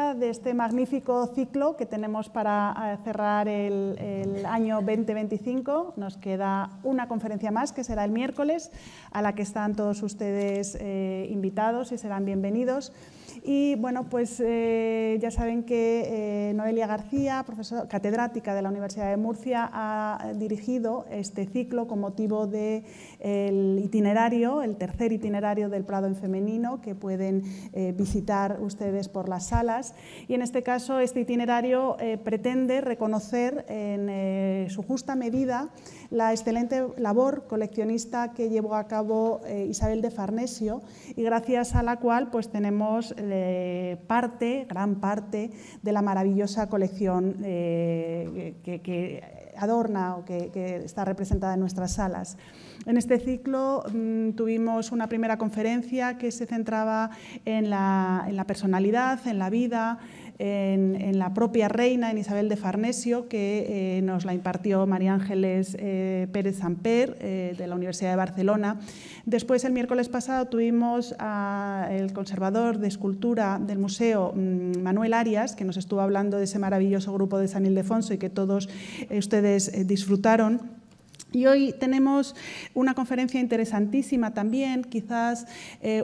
De este magnífico ciclo que tenemos para cerrar el año 2025. Nos queda una conferencia más que será el miércoles, a la que están todos ustedes invitados y serán bienvenidos. Y bueno, pues ya saben que Noelia García, profesora catedrática de la Universidad de Murcia, ha dirigido este ciclo con motivo del itinerario, el tercer itinerario del Prado en femenino, que pueden visitar ustedes por las salas. Y en este caso, este itinerario pretende reconocer en su justa medida la excelente labor coleccionista que llevó a cabo Isabel de Farnesio, y gracias a la cual pues tenemos gran parte de la maravillosa colección que adorna o que está representada en nuestras salas. En este ciclo tuvimos una primera conferencia que se centraba en la personalidad, en la vida, en la propia reina, en Isabel de Farnesio, que nos la impartió María Ángeles Pérez Samper, de la Universidad de Barcelona. Después, el miércoles pasado, tuvimos al conservador de escultura del museo, Manuel Arias, que nos estuvo hablando de ese maravilloso grupo de San Ildefonso y que todos ustedes disfrutaron. Y hoy tenemos una conferencia interesantísima también, quizás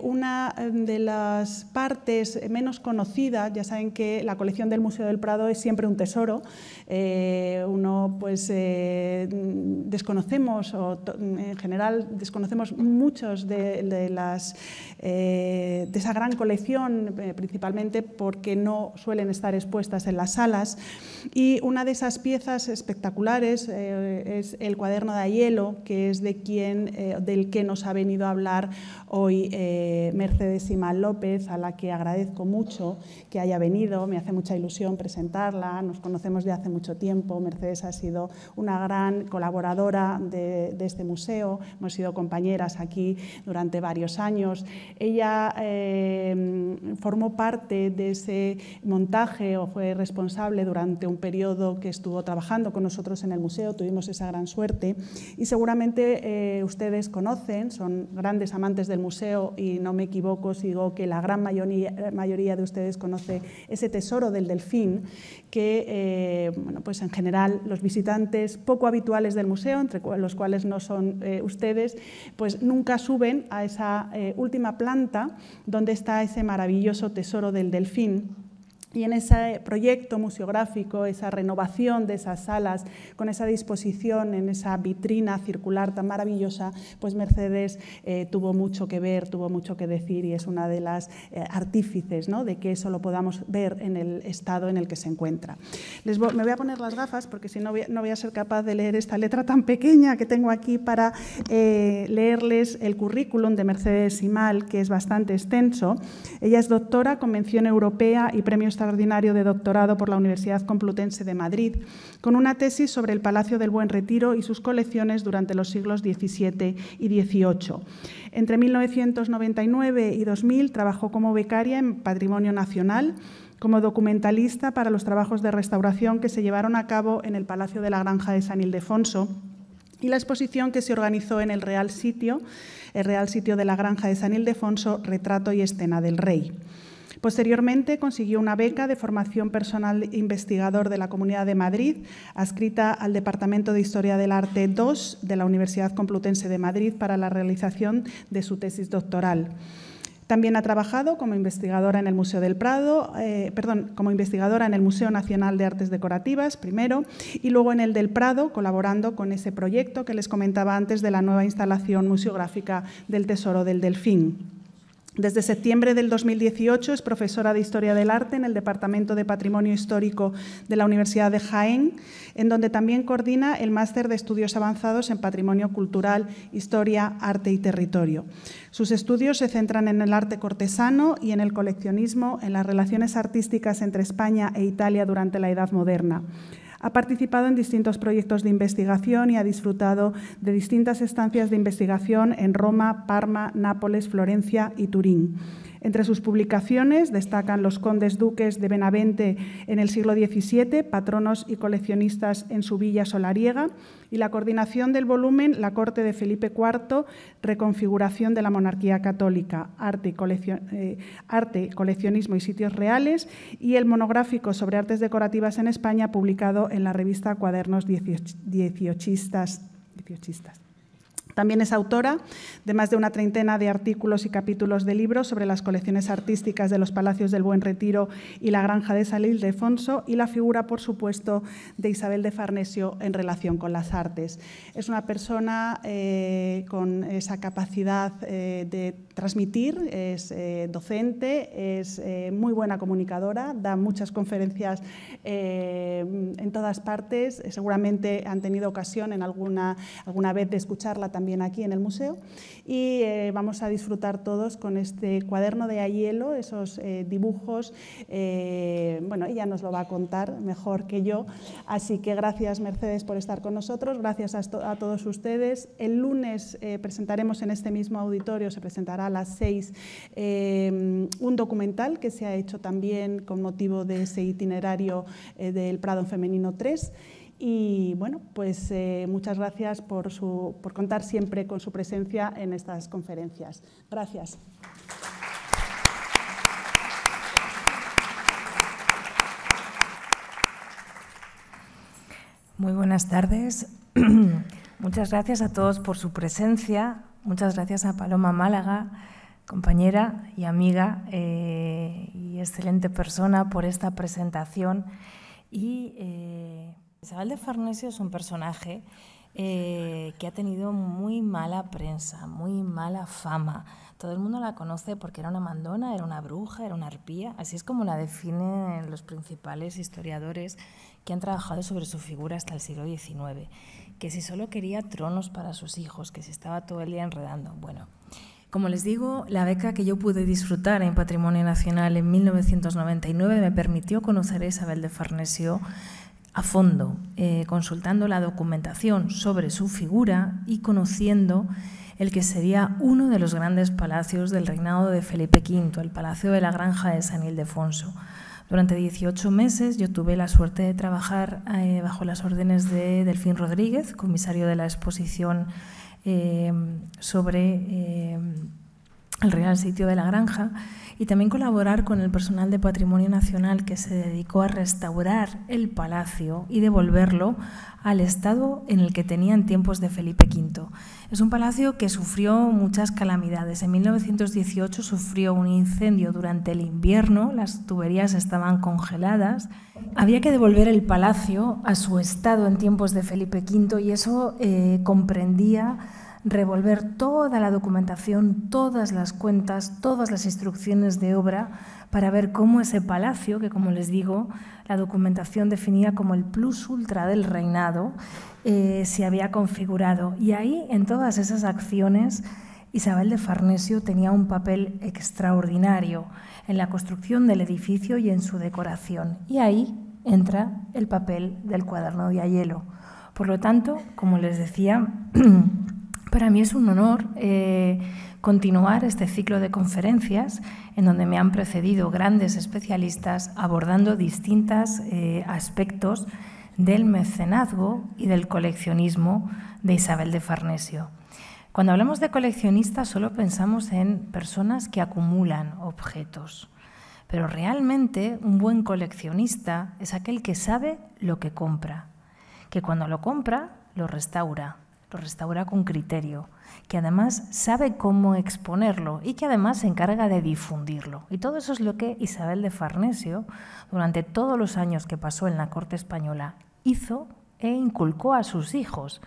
una de las partes menos conocidas. Ya saben que la colección del Museo del Prado es siempre un tesoro. Uno pues desconocemos, o en general desconocemos muchos de esa gran colección, principalmente porque no suelen estar expuestas en las salas. Y una de esas piezas espectaculares es el cuaderno de hielo, que es del que nos ha venido a hablar hoy Mercedes Simán López, a la que agradezco mucho que haya venido. Me hace mucha ilusión presentarla, nos conocemos de hace mucho tiempo. Mercedes ha sido una gran colaboradora de este museo, hemos sido compañeras aquí durante varios años. Ella formó parte de ese montaje o fue responsable durante un periodo que estuvo trabajando con nosotros en el museo. Tuvimos esa gran suerte. Y seguramente ustedes conocen, son grandes amantes del museo y no me equivoco si digo que la gran mayoría de ustedes conoce ese tesoro del Delfín, que bueno, pues en general los visitantes poco habituales del museo, entre los cuales no son ustedes, pues nunca suben a esa última planta donde está ese maravilloso tesoro del Delfín. Y en ese proyecto museográfico, esa renovación de esas salas, con esa disposición en esa vitrina circular tan maravillosa, pues Mercedes tuvo mucho que ver, tuvo mucho que decir, y es una de las artífices, ¿no?, de que eso lo podamos ver en el estado en el que se encuentra. Me voy a poner las gafas porque si no voy a ser capaz de leer esta letra tan pequeña que tengo aquí para leerles el currículum de Mercedes Simán, que es bastante extenso. Ella es doctora con mención europea y premio extraordinario de doctorado por la Universidad Complutense de Madrid, con una tesis sobre el Palacio del Buen Retiro y sus colecciones durante los siglos XVII y XVIII. Entre 1999 y 2000 trabajó como becaria en Patrimonio Nacional, como documentalista para los trabajos de restauración que se llevaron a cabo en el Palacio de la Granja de San Ildefonso y la exposición que se organizó en el Real Sitio de la Granja de San Ildefonso, Retrato y Escena del Rey. Posteriormente consiguió una beca de formación personal investigador de la Comunidad de Madrid, adscrita al Departamento de Historia del Arte II de la Universidad Complutense de Madrid para la realización de su tesis doctoral. También ha trabajado como investigadora en el Museo del Prado, como investigadora en el Museo Nacional de Artes Decorativas primero y luego en el del Prado, colaborando con ese proyecto que les comentaba antes de la nueva instalación museográfica del Tesoro del Delfín. Desde septiembre del 2018 es profesora de Historia del Arte en el Departamento de Patrimonio Histórico de la Universidad de Jaén, en donde también coordina el Máster de Estudios Avanzados en Patrimonio Cultural, Historia, Arte y Territorio. Sus estudios se centran en el arte cortesano y en el coleccionismo, en las relaciones artísticas entre España e Italia durante la Edad Moderna. Ha participado en distintos proyectos de investigación y ha disfrutado de distintas estancias de investigación en Roma, Parma, Nápoles, Florencia y Turín. Entre sus publicaciones destacan los condes duques de Benavente en el siglo XVII, patronos y coleccionistas en su villa solariega, y la coordinación del volumen La corte de Felipe IV, reconfiguración de la monarquía católica, arte, coleccionismo y sitios reales, y el monográfico sobre artes decorativas en España, publicado en la revista Cuadernos Dieciochistas. También es autora de más de una treintena de artículos y capítulos de libros sobre las colecciones artísticas de los Palacios del Buen Retiro y la Granja de San Ildefonso, y la figura, por supuesto, de Isabel de Farnesio en relación con las artes. Es una persona con esa capacidad de transmitir, es docente, es muy buena comunicadora, da muchas conferencias en todas partes. Seguramente han tenido ocasión en alguna vez de escucharla también aquí en el museo, y vamos a disfrutar todos con este cuaderno de Aiello, esos dibujos. Bueno, ella nos lo va a contar mejor que yo, así que gracias, Mercedes, por estar con nosotros, gracias a todos ustedes. El lunes presentaremos en este mismo auditorio, se presentará a las 6, un documental que se ha hecho también con motivo de ese itinerario del Prado en Femenino 3. Y bueno, pues muchas gracias por contar siempre con su presencia en estas conferencias. Gracias. Muy buenas tardes. Muchas gracias a todos por su presencia. Muchas gracias a Paloma Málaga, compañera y amiga y excelente persona, por esta presentación. Isabel de Farnesio es un personaje que ha tenido muy mala prensa, muy mala fama. Todo el mundo la conoce porque era una mandona, era una bruja, era una arpía. Así es como la definen los principales historiadores que han trabajado sobre su figura hasta el siglo XIX. Que si solo quería tronos para sus hijos, que si estaba todo el día enredando. Bueno, como les digo, la beca que yo pude disfrutar en Patrimonio Nacional en 1999 me permitió conocer a Isabel de Farnesio a fondo, consultando la documentación sobre su figura y conociendo el que sería uno de los grandes palacios del reinado de Felipe V, el Palacio de la Granja de San Ildefonso. Durante 18 meses yo tuve la suerte de trabajar bajo las órdenes de Delfín Rodríguez, comisario de la exposición sobre el Real Sitio de la Granja, y también colaborar con el personal de Patrimonio Nacional que se dedicó a restaurar el palacio y devolverlo al estado en el que tenía en tiempos de Felipe V. Es un palacio que sufrió muchas calamidades. En 1918 sufrió un incendio durante el invierno, las tuberías estaban congeladas. Había que devolver el palacio a su estado en tiempos de Felipe V, y eso comprendía revolver toda la documentación, todas las cuentas, todas las instrucciones de obra, para ver cómo ese palacio, que como les digo, la documentación definía como el plus ultra del reinado, se había configurado. Y ahí, en todas esas acciones, Isabel de Farnesio tenía un papel extraordinario en la construcción del edificio y en su decoración. Y ahí entra el papel del cuaderno de Aiello. Por lo tanto, como les decía, para mí es un honor continuar este ciclo de conferencias en donde me han precedido grandes especialistas abordando distintos aspectos del mecenazgo y del coleccionismo de Isabel de Farnesio. Cuando hablamos de coleccionistas solo pensamos en personas que acumulan objetos, pero realmente un buen coleccionista es aquel que sabe lo que compra, que cuando lo compra lo restaura con criterio, que además sabe cómo exponerlo y que además se encarga de difundirlo. Y todo eso es lo que Isabel de Farnesio, durante todos los años que pasó en la corte española, hizo e inculcó a sus hijos.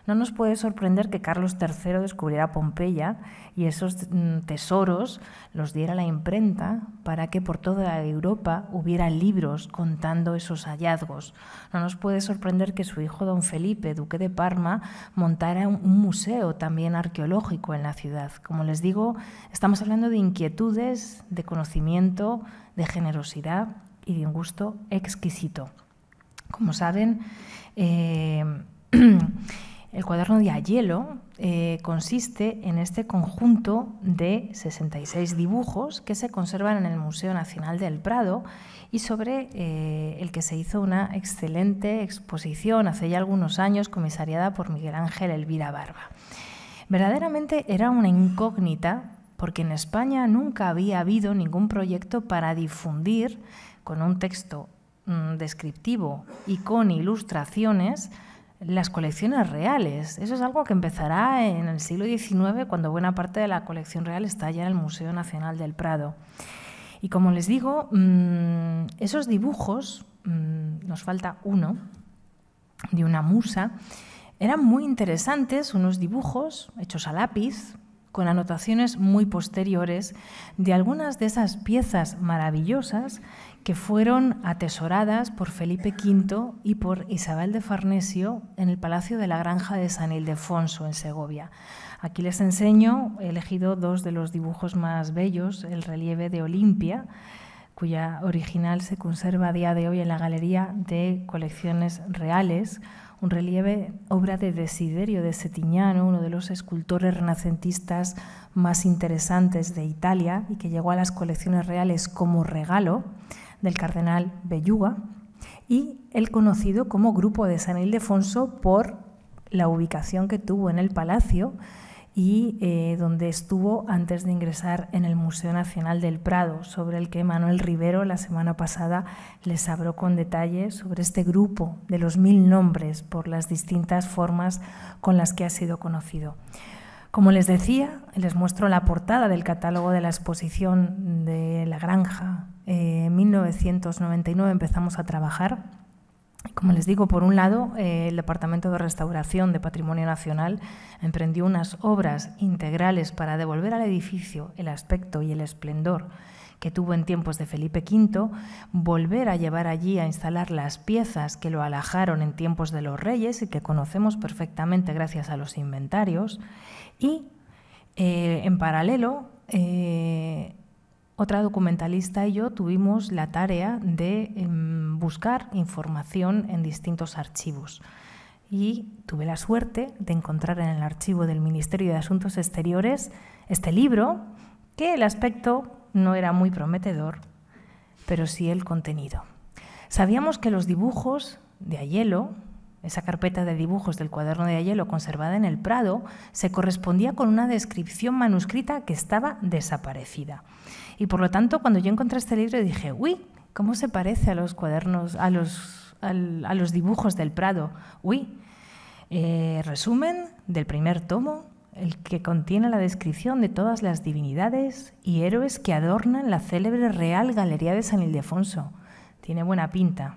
No nos puede sorprender que Carlos III descubriera Pompeya y esos tesoros los diera a la imprenta para que por toda Europa hubiera libros contando esos hallazgos. No nos puede sorprender que su hijo don Felipe, duque de Parma, montara un museo también arqueológico en la ciudad. Como les digo, estamos hablando de inquietudes, de conocimiento, de generosidad y de un gusto exquisito. Como saben, El cuaderno de Aiello consiste en este conjunto de 66 dibujos que se conservan en el Museo Nacional del Prado y sobre el que se hizo una excelente exposición hace ya algunos años, comisariada por Miguel Ángel Elvira Barba. Verdaderamente era una incógnita porque en España nunca había habido ningún proyecto para difundir con un texto descriptivo y con ilustraciones las colecciones reales. Eso es algo que empezará en el siglo XIX, cuando buena parte de la colección real está ya en el Museo Nacional del Prado. Y como les digo, esos dibujos, nos falta uno, de una musa, eran muy interesantes, unos dibujos hechos a lápiz, con anotaciones muy posteriores de algunas de esas piezas maravillosas que fueron atesoradas por Felipe V y por Isabel de Farnesio en el Palacio de la Granja de San Ildefonso, en Segovia. Aquí les enseño, he elegido dos de los dibujos más bellos, el relieve de Olimpia, cuya original se conserva a día de hoy en la Galería de Colecciones Reales, un relieve, obra de Desiderio de Settignano, uno de los escultores renacentistas más interesantes de Italia y que llegó a las colecciones reales como regalo del cardenal Belluga, y el conocido como Grupo de San Ildefonso por la ubicación que tuvo en el palacio y donde estuvo antes de ingresar en el Museo Nacional del Prado, sobre el que Manuel Rivero la semana pasada les habló con detalle sobre este grupo de los 1000 nombres por las distintas formas con las que ha sido conocido. Como les decía, les muestro la portada del catálogo de la exposición de La Granja. En 1999 empezamos a trabajar. Como les digo, por un lado, el Departamento de Restauración de Patrimonio Nacional emprendió unas obras integrales para devolver al edificio el aspecto y el esplendor que tuvo en tiempos de Felipe V, volver a llevar allí a instalar las piezas que lo alajaron en tiempos de los reyes y que conocemos perfectamente gracias a los inventarios, y en paralelo, otra documentalista y yo tuvimos la tarea de buscar información en distintos archivos y tuve la suerte de encontrar en el archivo del Ministerio de Asuntos Exteriores este libro, que el aspecto no era muy prometedor, pero sí el contenido. Sabíamos que los dibujos de Aiello, esa carpeta de dibujos del cuaderno de Aiello conservada en el Prado, se correspondía con una descripción manuscrita que estaba desaparecida. Y por lo tanto, cuando yo encontré este libro dije, uy, ¿cómo se parece a los cuadernos, a los dibujos del Prado? Uy, resumen del primer tomo, el que contiene la descripción de todas las divinidades y héroes que adornan la célebre Real Galería de San Ildefonso. Tiene buena pinta.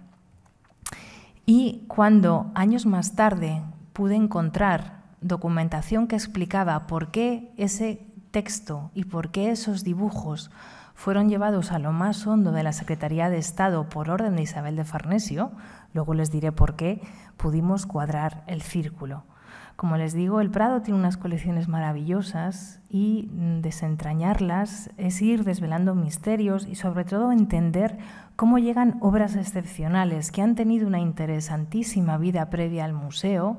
Y cuando años más tarde pude encontrar documentación que explicaba por qué ese texto y por qué esos dibujos fueron llevados a lo más hondo de la Secretaría de Estado por orden de Isabel de Farnesio, luego les diré por qué, pudimos cuadrar el círculo. Como les digo, el Prado tiene unas colecciones maravillosas y desentrañarlas es ir desvelando misterios y sobre todo entender cómo llegan obras excepcionales que han tenido una interesantísima vida previa al museo,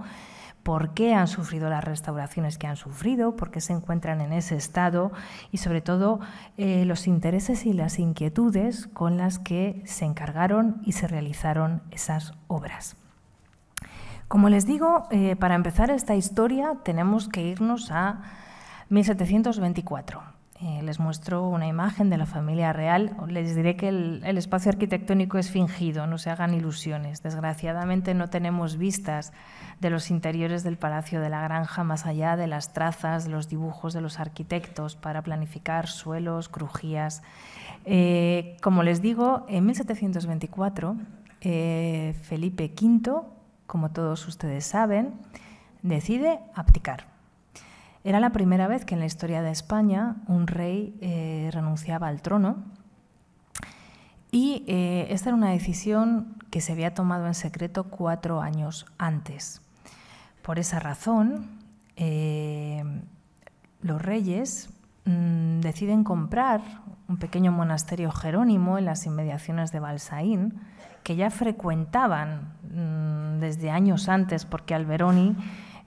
por qué han sufrido las restauraciones que han sufrido, por qué se encuentran en ese estado y sobre todo los intereses y las inquietudes con las que se encargaron y se realizaron esas obras. Como les digo, para empezar esta historia tenemos que irnos a 1724. Les muestro una imagen de la familia real. Les diré que el espacio arquitectónico es fingido, no se hagan ilusiones. Desgraciadamente no tenemos vistas de los interiores del Palacio de la Granja más allá de las trazas, de los dibujos de los arquitectos para planificar suelos, crujías. Como les digo, en 1724 Felipe V, como todos ustedes saben, decide abdicar. Era la primera vez que en la historia de España un rey renunciaba al trono y esta era una decisión que se había tomado en secreto 4 años antes. Por esa razón, los reyes deciden comprar un pequeño monasterio jerónimo en las inmediaciones de Balsaín, que ya frecuentaban desde años antes, porque Alberoni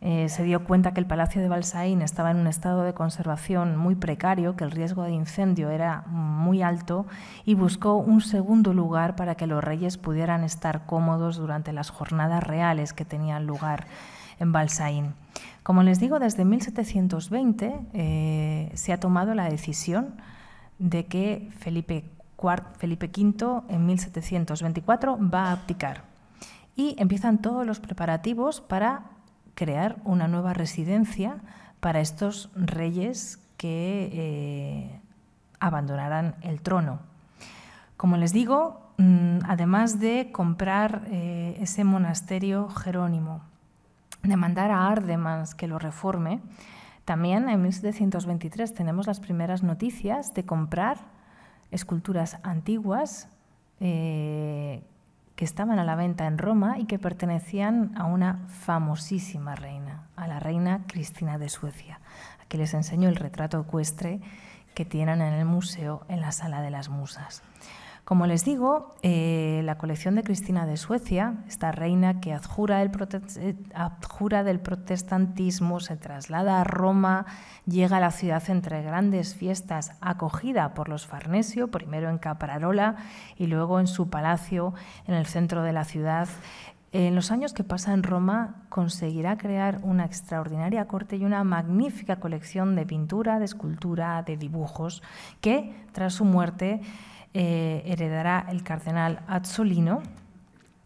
Se dio cuenta que el Palacio de Balsaín estaba en un estado de conservación muy precario, que el riesgo de incendio era muy alto y buscó un segundo lugar para que los reyes pudieran estar cómodos durante las jornadas reales que tenían lugar en Balsaín. Como les digo, desde 1720 se ha tomado la decisión de que Felipe V en 1724 va a abdicar y empiezan todos los preparativos para crear una nueva residencia para estos reyes que abandonarán el trono. Como les digo, además de comprar ese monasterio jerónimo, de mandar a Ardemans que lo reforme, también en 1723 tenemos las primeras noticias de comprar esculturas antiguas que estaban a la venta en Roma y que pertenecían a una famosísima reina, a la reina Cristina de Suecia. Aquí les enseño el retrato ecuestre que tienen en el museo en la Sala de las Musas. Como les digo, la colección de Cristina de Suecia, esta reina que adjura del protestantismo, se traslada a Roma, llega a la ciudad entre grandes fiestas, acogida por los Farnesio, primero en Caprarola y luego en su palacio en el centro de la ciudad. En los años que pasa en Roma conseguirá crear una extraordinaria corte y una magnífica colección de pintura, de escultura, de dibujos, que tras su muerte heredará el cardenal Azzolino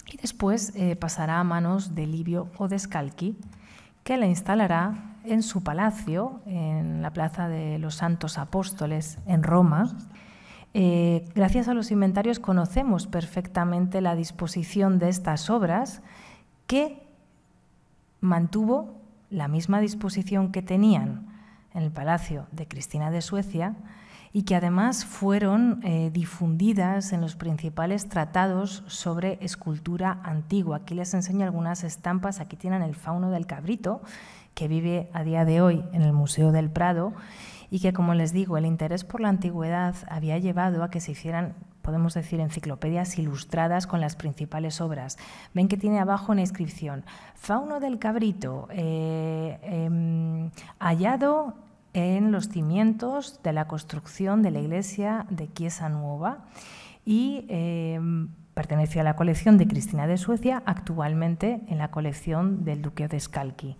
y después pasará a manos de Livio Odescalchi, que la instalará en su palacio, en la Plaza de los Santos Apóstoles, en Roma. Gracias a los inventarios conocemos perfectamente la disposición de estas obras, que mantuvo la misma disposición que tenían en el Palacio de Cristina de Suecia, y que además fueron difundidas en los principales tratados sobre escultura antigua. Aquí les enseño algunas estampas. Aquí tienen el fauno del cabrito, que vive a día de hoy en el Museo del Prado, y que, como les digo, el interés por la antigüedad había llevado a que se hicieran, podemos decir, enciclopedias ilustradas con las principales obras. Ven que tiene abajo una inscripción: fauno del cabrito, hallado en los cimientos de la construcción de la iglesia de Chiesa Nuova, y pertenece a la colección de Cristina de Suecia, actualmente en la colección del duque Odescalchi.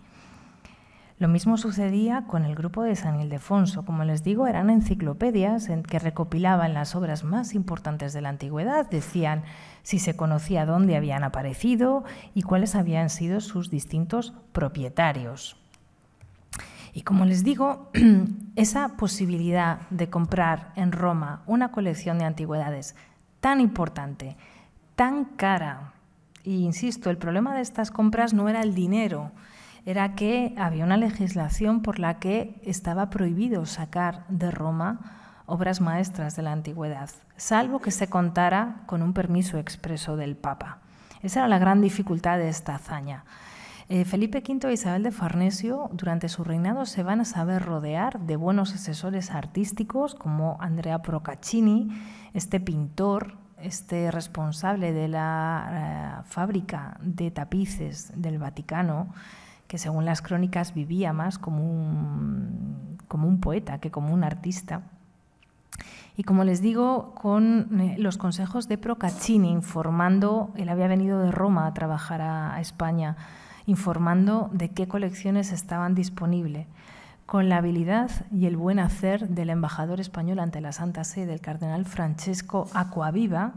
Lo mismo sucedía con el grupo de San Ildefonso. Como les digo, eran enciclopedias que recopilaban las obras más importantes de la antigüedad, decían si se conocía dónde habían aparecido y cuáles habían sido sus distintos propietarios. Y como les digo, esa posibilidad de comprar en Roma una colección de antigüedades tan importante, tan cara, e insisto, el problema de estas compras no era el dinero, era que había una legislación por la que estaba prohibido sacar de Roma obras maestras de la antigüedad, salvo que se contara con un permiso expreso del Papa. Esa era la gran dificultad de esta hazaña. Felipe V e Isabel de Farnesio, durante su reinado, se van a saber rodear de buenos asesores artísticos como Andrea Procaccini, este pintor, este responsable de la fábrica de tapices del Vaticano, que según las crónicas vivía más como un poeta que como un artista. Y como les digo, con los consejos de Procaccini, informando, él había venido de Roma a trabajar a España, informando de qué colecciones estaban disponibles. Con la habilidad y el buen hacer del embajador español ante la Santa Sede, el cardenal Francesco Acquaviva,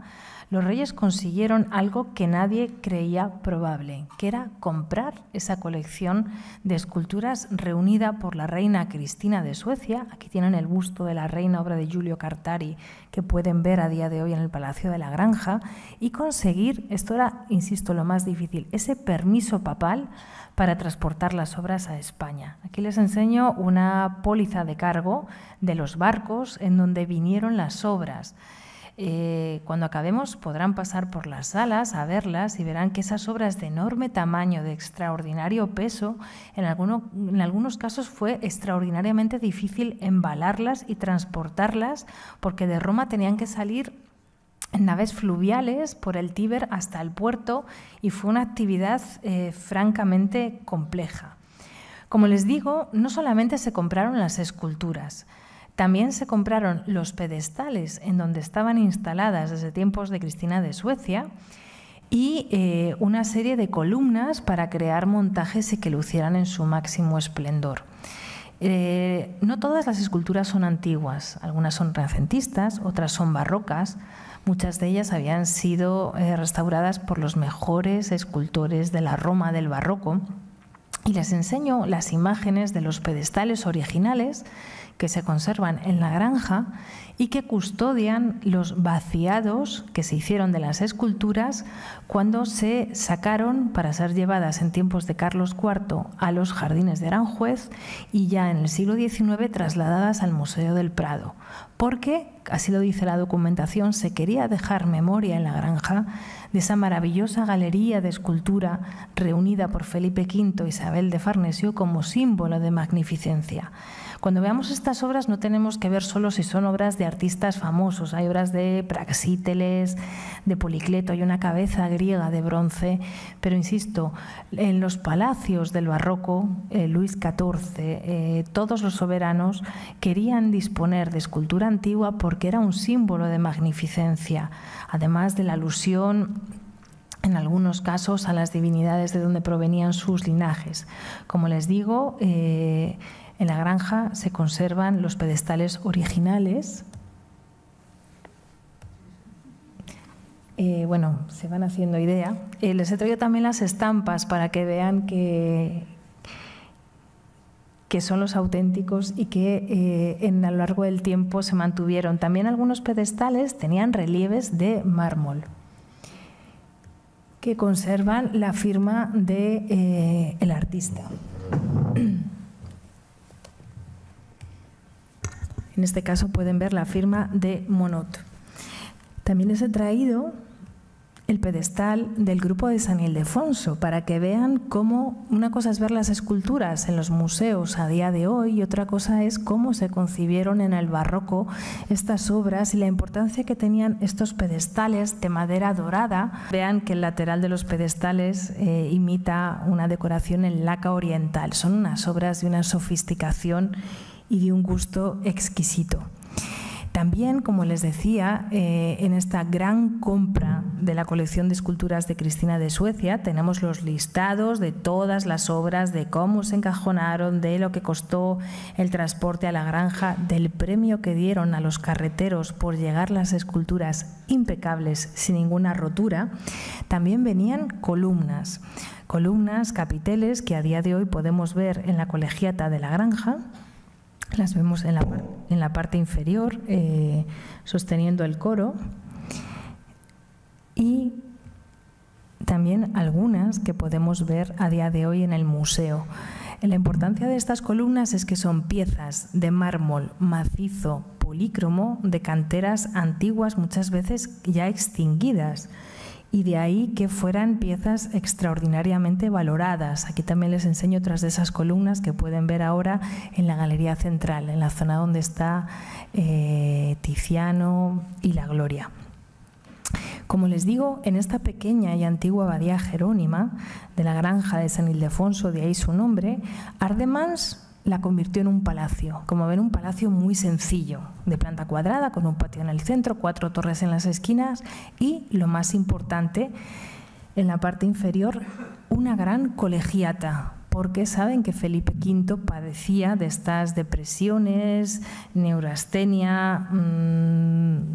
los reyes consiguieron algo que nadie creía probable, que era comprar esa colección de esculturas reunida por la reina Cristina de Suecia. Aquí tienen el busto de la reina, obra de Giulio Cartari, que pueden ver a día de hoy en el Palacio de la Granja, y conseguir, esto era, insisto, lo más difícil, ese permiso papal para transportar las obras a España. Aquí les enseño una póliza de cargo de los barcos en donde vinieron las obras. Cuando acabemos podrán pasar por las salas a verlas y verán que esas obras de enorme tamaño, de extraordinario peso, en algunos casos fue extraordinariamente difícil embalarlas y transportarlas, porque de Roma tenían que salir en naves fluviales por el Tíber hasta el puerto, y fue una actividad francamente compleja. Como les digo, no solamente se compraron las esculturas, también se compraron los pedestales en donde estaban instaladas desde tiempos de Cristina de Suecia y una serie de columnas para crear montajes y que lucieran en su máximo esplendor. No todas las esculturas son antiguas, algunas son renacentistas, otras son barrocas. Muchas de ellas habían sido restauradas por los mejores escultores de la Roma del barroco. Y les enseño las imágenes de los pedestales originales que se conservan en la granja y que custodian los vaciados que se hicieron de las esculturas cuando se sacaron para ser llevadas en tiempos de Carlos IV a los jardines de Aranjuez y ya en el siglo XIX trasladadas al Museo del Prado, porque, así lo dice la documentación, se quería dejar memoria en la granja de esa maravillosa galería de escultura reunida por Felipe V e Isabel de Farnesio como símbolo de magnificencia. Cuando veamos estas obras no tenemos que ver solo si son obras de artistas famosos. Hay obras de Praxíteles, de Policleto, hay una cabeza griega de bronce, pero insisto, en los palacios del barroco, Luis XIV, todos los soberanos querían disponer de escultura antigua porque era un símbolo de magnificencia, además de la alusión en algunos casos a las divinidades de donde provenían sus linajes. Como les digo, en la granja se conservan los pedestales originales. Bueno, se van haciendo idea. Les he traído también las estampas para que vean que son los auténticos y que a lo largo del tiempo se mantuvieron. También algunos pedestales tenían relieves de mármol que conservan la firma del artista. En este caso pueden ver la firma de Monod. También les he traído el pedestal del grupo de San Ildefonso para que vean cómo una cosa es ver las esculturas en los museos a día de hoy y otra cosa es cómo se concibieron en el barroco estas obras y la importancia que tenían estos pedestales de madera dorada. Vean que el lateral de los pedestales imita una decoración en laca oriental. Son unas obras de una sofisticación y de un gusto exquisito. También, como les decía, en esta gran compra de la colección de esculturas de Cristina de Suecia tenemos los listados de todas las obras, de cómo se encajonaron, de lo que costó el transporte a la granja, del premio que dieron a los carreteros por llegar las esculturas impecables sin ninguna rotura. También venían columnas, capiteles que a día de hoy podemos ver en la colegiata de la granja. Las vemos en la parte inferior, sosteniendo el coro. Y también algunas que podemos ver a día de hoy en el museo. La importancia de estas columnas es que son piezas de mármol macizo polícromo de canteras antiguas, muchas veces ya extinguidas. Y de ahí que fueran piezas extraordinariamente valoradas. Aquí también les enseño otras de esas columnas que pueden ver ahora en la galería central, en la zona donde está Tiziano y la Gloria. Como les digo, en esta pequeña y antigua abadía jerónima de la granja de San Ildefonso, de ahí su nombre, Ardemans la convirtió en un palacio. Como ven, un palacio muy sencillo, de planta cuadrada, con un patio en el centro, 4 torres en las esquinas y, lo más importante, en la parte inferior, una gran colegiata, porque saben que Felipe V padecía de estas depresiones, neurastenia.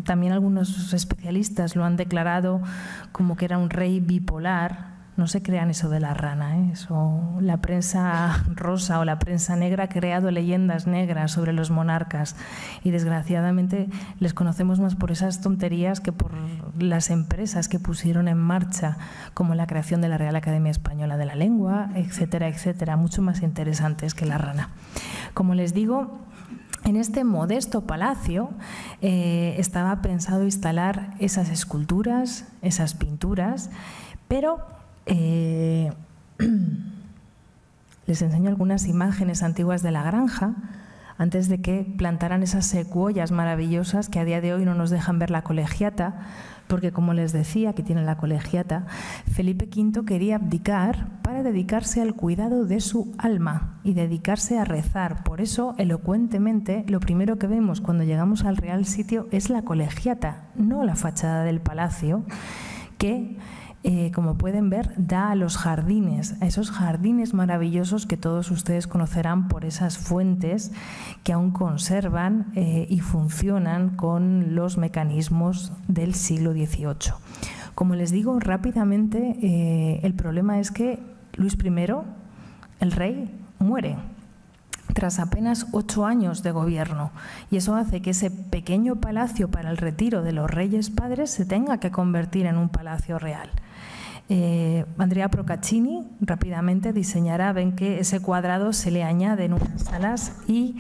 También algunos especialistas lo han declarado como que era un rey bipolar. No se crean eso de la rana, ¿eh? Eso, la prensa rosa o la prensa negra ha creado leyendas negras sobre los monarcas y desgraciadamente les conocemos más por esas tonterías que por las empresas que pusieron en marcha, como la creación de la Real Academia Española de la Lengua, etcétera, etcétera, mucho más interesantes que la rana. Como les digo, en este modesto palacio estaba pensado instalar esas esculturas, esas pinturas, pero les enseño algunas imágenes antiguas de la granja antes de que plantaran esas secuoyas maravillosas que a día de hoy no nos dejan ver la colegiata, porque, como les decía, aquí tiene la colegiata, Felipe V quería abdicar para dedicarse al cuidado de su alma y dedicarse a rezar. Por eso, elocuentemente, lo primero que vemos cuando llegamos al Real Sitio es la colegiata, no la fachada del palacio, que, como pueden ver, da a los jardines, a esos jardines maravillosos que todos ustedes conocerán por esas fuentes que aún conservan y funcionan con los mecanismos del siglo XVIII. Como les digo rápidamente, el problema es que Luis I, el rey, muere tras apenas 8 años de gobierno, y eso hace que ese pequeño palacio para el retiro de los reyes padres se tenga que convertir en un palacio real. Andrea Procaccini rápidamente diseñará, ven que ese cuadrado se le añaden unas salas y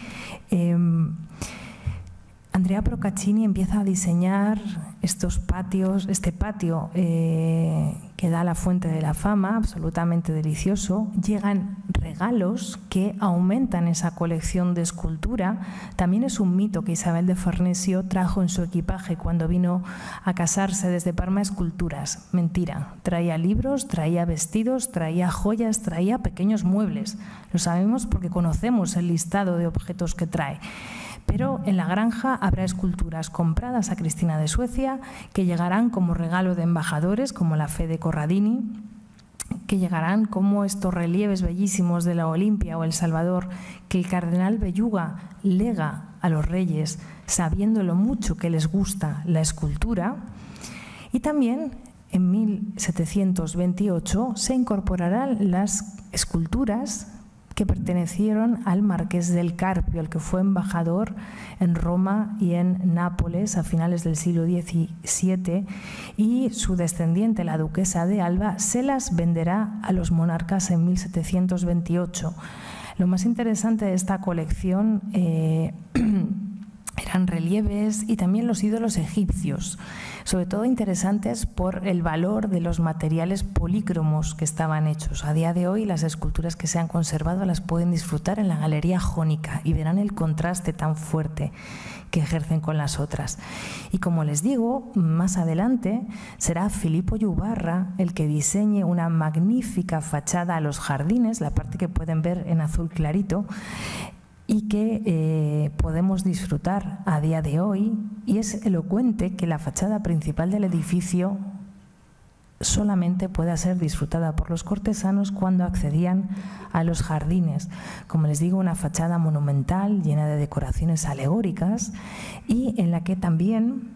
Andrea Procaccini empieza a diseñar estos patios, este patio que da a la Fuente de la Fama, absolutamente delicioso. Llegan regalos que aumentan esa colección de escultura. También es un mito que Isabel de Farnesio trajo en su equipaje cuando vino a casarse desde Parma esculturas. Mentira, traía libros, traía vestidos, traía joyas, traía pequeños muebles. Lo sabemos porque conocemos el listado de objetos que trae. Pero en la granja habrá esculturas compradas a Cristina de Suecia que llegarán como regalo de embajadores, como la Fe de Corradini, que llegarán como estos relieves bellísimos de la Olimpia o El Salvador, que el cardenal Belluga lega a los reyes, sabiendo lo mucho que les gusta la escultura. Y también en 1728 se incorporarán las esculturas que pertenecieron al marqués del Carpio, el que fue embajador en Roma y en Nápoles a finales del siglo XVII, y su descendiente, la duquesa de Alba, se las venderá a los monarcas en 1728. Lo más interesante de esta colección eran relieves y también los ídolos egipcios, sobre todo interesantes por el valor de los materiales polícromos que estaban hechos. A día de hoy las esculturas que se han conservado las pueden disfrutar en la Galería Jónica y verán el contraste tan fuerte que ejercen con las otras. Y como les digo, más adelante será Filippo Juvarra el que diseñe una magnífica fachada a los jardines, la parte que pueden ver en azul clarito, y que podemos disfrutar a día de hoy, y es elocuente que la fachada principal del edificio solamente pueda ser disfrutada por los cortesanos cuando accedían a los jardines. Como les digo, una fachada monumental llena de decoraciones alegóricas y en la que también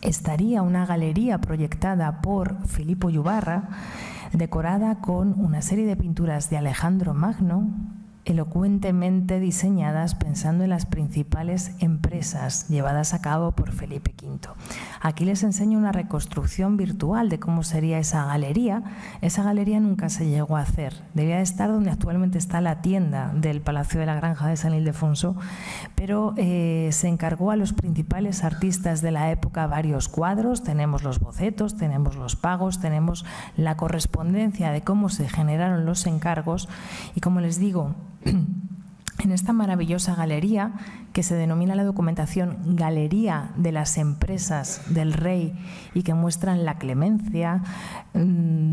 estaría una galería proyectada por Filippo Juvarra, decorada con una serie de pinturas de Alejandro Magno, elocuentemente diseñadas pensando en las principales empresas llevadas a cabo por Felipe V. Aquí les enseño una reconstrucción virtual de cómo sería esa galería. Esa galería nunca se llegó a hacer. Debía de estar donde actualmente está la tienda del Palacio de la Granja de San Ildefonso, pero se encargó a los principales artistas de la época varios cuadros. Tenemos los bocetos, tenemos los pagos, tenemos la correspondencia de cómo se generaron los encargos y, como les digo, en esta maravillosa galería, que se denomina la documentación Galería de las Empresas del Rey y que muestran la clemencia,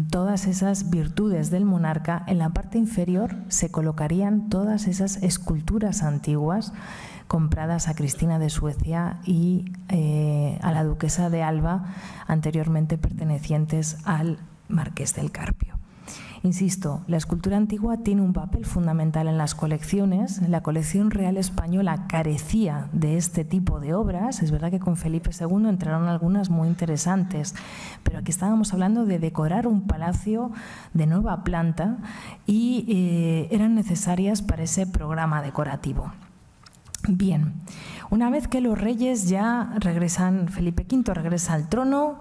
todas esas virtudes del monarca, en la parte inferior se colocarían todas esas esculturas antiguas compradas a Cristina de Suecia y a la duquesa de Alba, anteriormente pertenecientes al marqués del Carpio. Insisto, la escultura antigua tiene un papel fundamental en las colecciones. La colección real española carecía de este tipo de obras. Es verdad que con Felipe II entraron algunas muy interesantes, pero aquí estábamos hablando de decorar un palacio de nueva planta y eran necesarias para ese programa decorativo. Bien, una vez que los reyes ya regresan, Felipe V regresa al trono,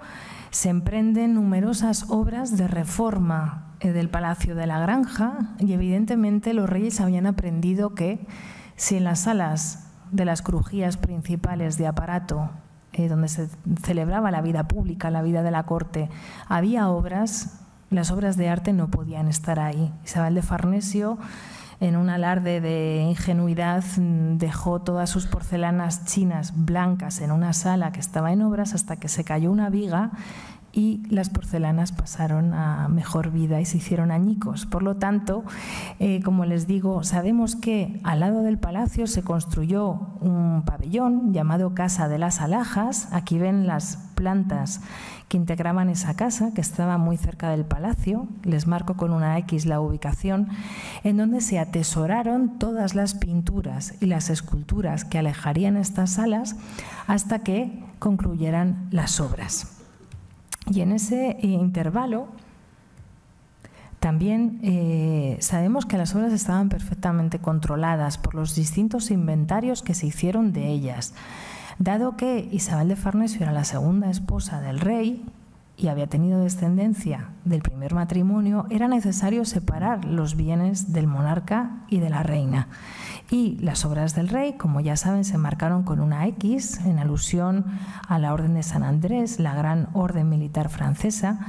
se emprenden numerosas obras de reforma del Palacio de la Granja y evidentemente los reyes habían aprendido que si en las salas de las crujías principales de aparato, donde se celebraba la vida pública, la vida de la corte, había obras, las obras de arte no podían estar ahí. Isabel de Farnesio en un alarde de ingenuidad, dejó todas sus porcelanas chinas blancas en una sala que estaba en obras hasta que se cayó una viga y las porcelanas pasaron a mejor vida y se hicieron añicos. Por lo tanto, como les digo, sabemos que al lado del palacio se construyó un pabellón llamado Casa de las Alhajas. Aquí ven las plantas que integraban esa casa, que estaba muy cerca del palacio. Les marco con una X la ubicación, en donde se atesoraron todas las pinturas y las esculturas que alejarían estas salas hasta que concluyeran las obras. Y en ese intervalo también sabemos que las obras estaban perfectamente controladas por los distintos inventarios que se hicieron de ellas. Dado que Isabel de Farnesio era la segunda esposa del rey y había tenido descendencia del primer matrimonio, era necesario separar los bienes del monarca y de la reina. Y las obras del rey, como ya saben, se marcaron con una X en alusión a la Orden de San Andrés, la gran orden militar francesa,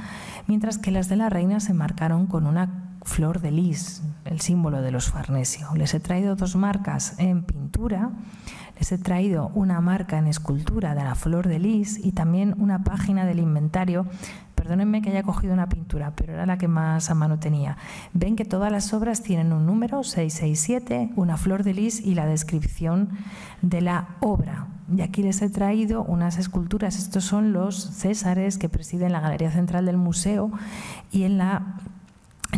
mientras que las de la reina se marcaron con una flor de lis, el símbolo de los Farnesio. Les he traído dos marcas en pintura, les he traído una marca en escultura de la flor de lis y también una página del inventario. Perdónenme que haya cogido una pintura, pero era la que más a mano tenía. Ven que todas las obras tienen un número, 667, una flor de lis y la descripción de la obra. Y aquí les he traído unas esculturas. Estos son los césares que presiden la Galería Central del Museo y en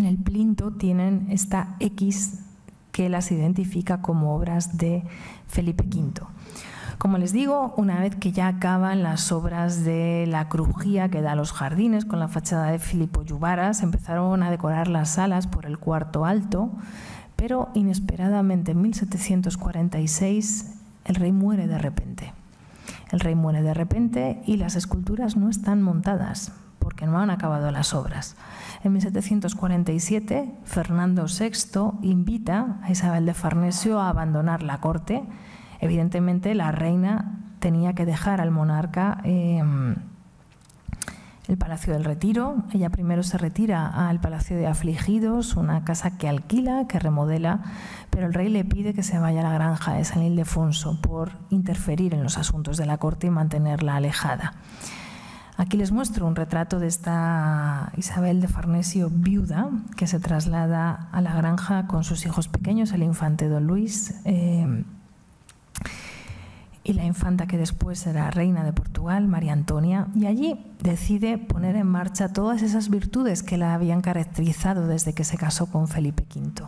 el plinto tienen esta X que las identifica como obras de Felipe V. Como les digo, una vez que ya acaban las obras de la crujía que da a los jardines con la fachada de Filippo Juvarra, se empezaron a decorar las salas por el cuarto alto, pero inesperadamente en 1746 el rey muere de repente. El rey muere de repente y las esculturas no están montadas porque no han acabado las obras. En 1747, Fernando VI invita a Isabel de Farnesio a abandonar la corte. Evidentemente, la reina tenía que dejar al monarca el Palacio del Retiro. Ella primero se retira al Palacio de Afligidos, una casa que alquila, que remodela, pero el rey le pide que se vaya a la granja de San Ildefonso por interferir en los asuntos de la corte y mantenerla alejada. Aquí les muestro un retrato de esta Isabel de Farnesio viuda que se traslada a la granja con sus hijos pequeños, el infante Don Luis y la infanta que después será reina de Portugal, María Antonia, y allí decide poner en marcha todas esas virtudes que la habían caracterizado desde que se casó con Felipe V.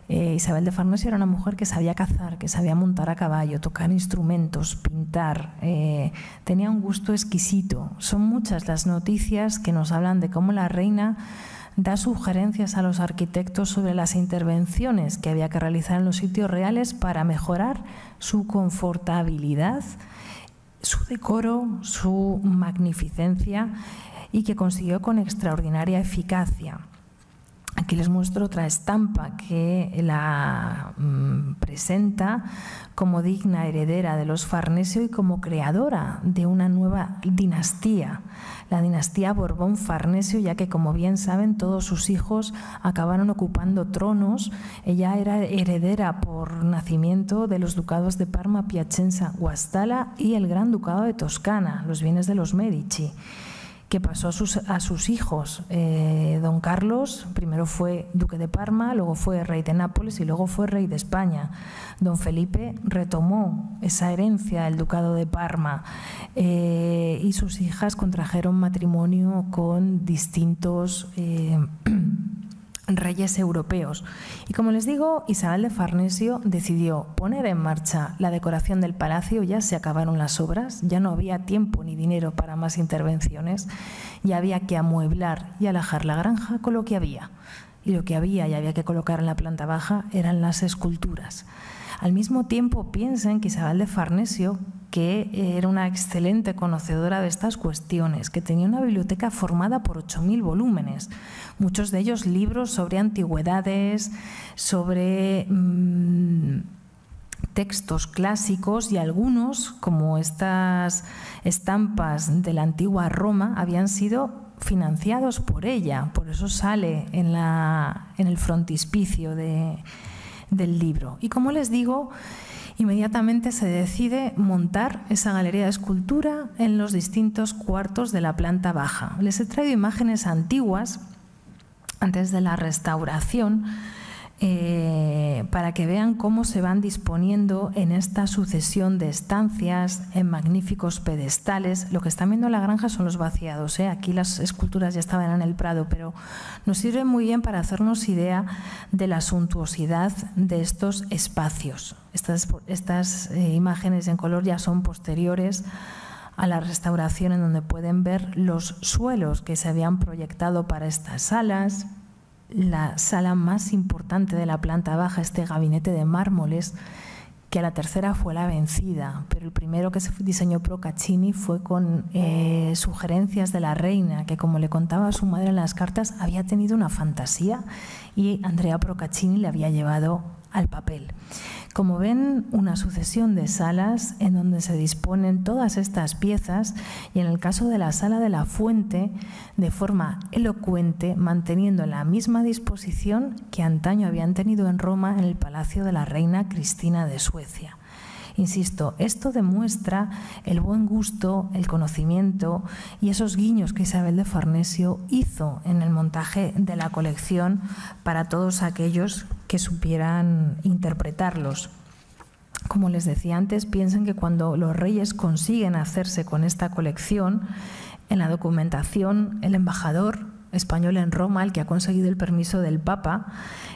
Isabel de Farnesio era una mujer que sabía cazar, que sabía montar a caballo, tocar instrumentos, pintar, tenía un gusto exquisito. Son muchas las noticias que nos hablan de cómo la reina da sugerencias a los arquitectos sobre las intervenciones que había que realizar en los sitios reales para mejorar su confortabilidad, su decoro, su magnificencia y que consiguió con extraordinaria eficacia. Aquí les muestro otra estampa que la presenta como digna heredera de los Farnesio y como creadora de una nueva dinastía, la dinastía Borbón-Farnesio, ya que, como bien saben, todos sus hijos acabaron ocupando tronos. Ella era heredera por nacimiento de los ducados de Parma, Piacenza, Guastalla y el Gran Ducado de Toscana, los bienes de los Medici, que pasó a sus hijos. Don Carlos primero fue duque de Parma, luego fue rey de Nápoles y luego fue rey de España. Don Felipe retomó esa herencia del ducado de Parma y sus hijas contrajeron matrimonio con distintos reyes europeos. Y como les digo, Isabel de Farnesio decidió poner en marcha la decoración del palacio. Ya se acabaron las obras, ya no había tiempo ni dinero para más intervenciones, ya había que amueblar y alajar la granja con lo que había. Y lo que había y había que colocar en la planta baja eran las esculturas. Al mismo tiempo, piensen que Isabel de Farnesio, que era una excelente conocedora de estas cuestiones, que tenía una biblioteca formada por 8.000 volúmenes, muchos de ellos libros sobre antigüedades, sobre textos clásicos, y algunos, como estas estampas de la antigua Roma, habían sido financiados por ella. Por eso sale en el frontispicio de del libro. Y como les digo, inmediatamente se decide montar esa galería de escultura en los distintos cuartos de la planta baja. Les he traído imágenes antiguas, antes de la restauración, para que vean cómo se van disponiendo en esta sucesión de estancias, en magníficos pedestales. Lo que están viendo en la granja son los vaciados, ¿eh? Aquí las esculturas ya estaban en el Prado, pero nos sirve muy bien para hacernos idea de la suntuosidad de estos espacios. Estas imágenes en color ya son posteriores a la restauración, en donde pueden ver los suelos que se habían proyectado para estas salas, la sala más importante de la planta baja, este gabinete de mármoles, que a la tercera fue la vencida, pero el primero que se diseñó Procaccini fue con sugerencias de la reina, que, como le contaba a su madre en las cartas, había tenido una fantasía y Andrea Procaccini le había llevado al papel. Como ven, una sucesión de salas en donde se disponen todas estas piezas, y en el caso de la sala de la fuente, de forma elocuente, manteniendo la misma disposición que antaño habían tenido en Roma en el palacio de la reina Cristina de Suecia. Insisto, esto demuestra el buen gusto, el conocimiento y esos guiños que Isabel de Farnesio hizo en el montaje de la colección para todos aquellos que supieran interpretarlos. Como les decía antes, piensen que cuando los reyes consiguen hacerse con esta colección, en la documentación, el embajador español en Roma, el que ha conseguido el permiso del Papa,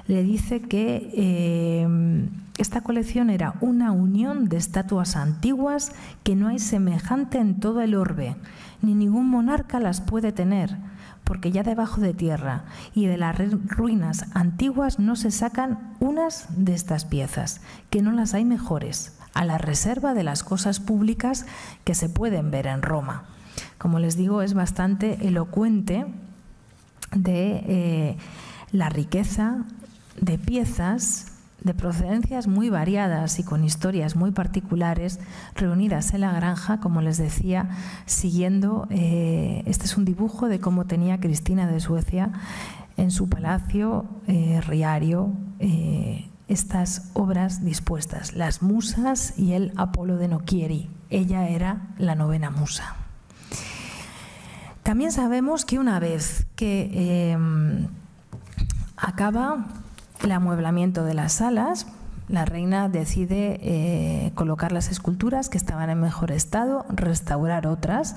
le dice que esta colección era una unión de estatuas antiguas que no hay semejante en todo el orbe, ni ningún monarca las puede tener, porque ya debajo de tierra y de las ruinas antiguas no se sacan unas de estas piezas, que no las hay mejores, a la reserva de las cosas públicas que se pueden ver en Roma. Como les digo, es bastante elocuente de la riqueza de piezas de procedencias muy variadas y con historias muy particulares reunidas en la granja, como les decía, siguiendo, este es un dibujo de cómo tenía Cristina de Suecia en su palacio Riario estas obras dispuestas, las musas y el Apolo de Nocchieri. Ella era la novena musa. También sabemos que una vez que acaba el amueblamiento de las salas, la reina decide colocar las esculturas que estaban en mejor estado, restaurar otras,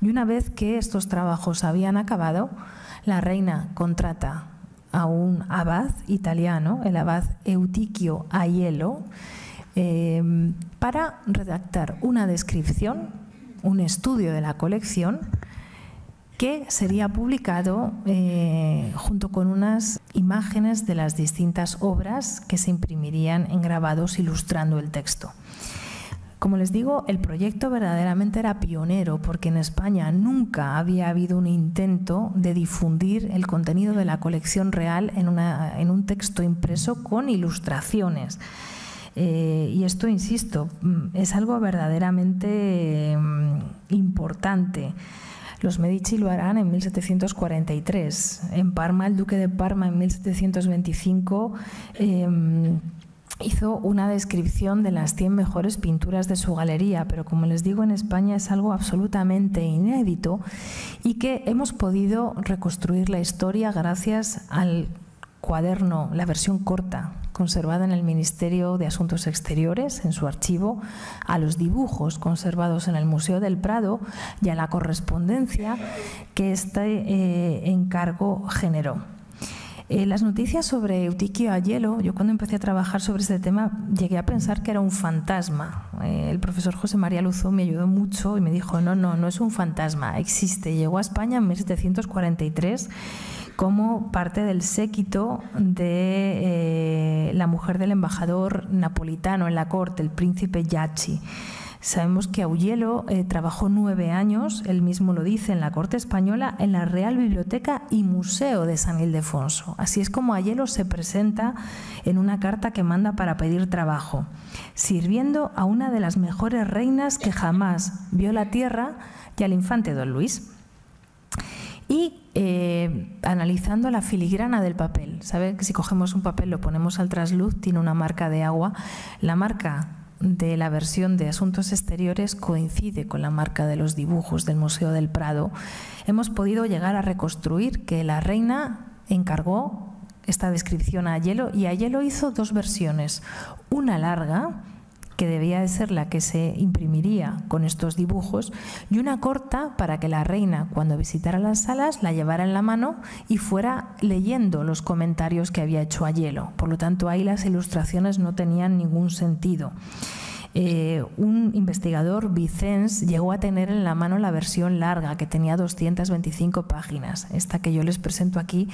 y una vez que estos trabajos habían acabado, la reina contrata a un abad italiano, el abad Euticchio Aiello, para redactar una descripción, un estudio de la colección, que sería publicado junto con unas imágenes de las distintas obras que se imprimirían en grabados ilustrando el texto. Como les digo, el proyecto verdaderamente era pionero, porque en España nunca había habido un intento de difundir el contenido de la colección real en un texto impreso con ilustraciones. Y esto, insisto, es algo verdaderamente importante. Los Medici lo harán en 1743. En Parma, el duque de Parma en 1725 hizo una descripción de las 100 mejores pinturas de su galería, pero como les digo, en España es algo absolutamente inédito y que hemos podido reconstruir la historia gracias al cuaderno, la versión corta, conservada en el Ministerio de Asuntos Exteriores, en su archivo, a los dibujos conservados en el Museo del Prado y a la correspondencia que este encargo generó. Las noticias sobre Euticchio Aiello, yo cuando empecé a trabajar sobre este tema llegué a pensar que era un fantasma. El profesor José María Luzó me ayudó mucho y me dijo, no es un fantasma, existe. Llegó a España en 1743 como parte del séquito de la mujer del embajador napolitano en la corte, el príncipe Giachi. Sabemos que Aiello trabajó 9 años, él mismo lo dice, en la corte española, en la Real Biblioteca y Museo de San Ildefonso. Así es como Aiello se presenta en una carta que manda para pedir trabajo, sirviendo a una de las mejores reinas que jamás vio la tierra y al infante don Luis. Y analizando la filigrana del papel. ¿Sabe que si cogemos un papel, lo ponemos al trasluz, tiene una marca de agua? La marca de la versión de Asuntos Exteriores coincide con la marca de los dibujos del Museo del Prado. Hemos podido llegar a reconstruir que la reina encargó esta descripción a Aiello, y Aiello hizo dos versiones, una larga, que debía de ser la que se imprimiría con estos dibujos, y una corta para que la reina, cuando visitara las salas, la llevara en la mano y fuera leyendo los comentarios que había hecho Aiello. Por lo tanto, ahí las ilustraciones no tenían ningún sentido. Un investigador, Vicens, llegó a tener en la mano la versión larga, que tenía 225 páginas. Esta que yo les presento aquí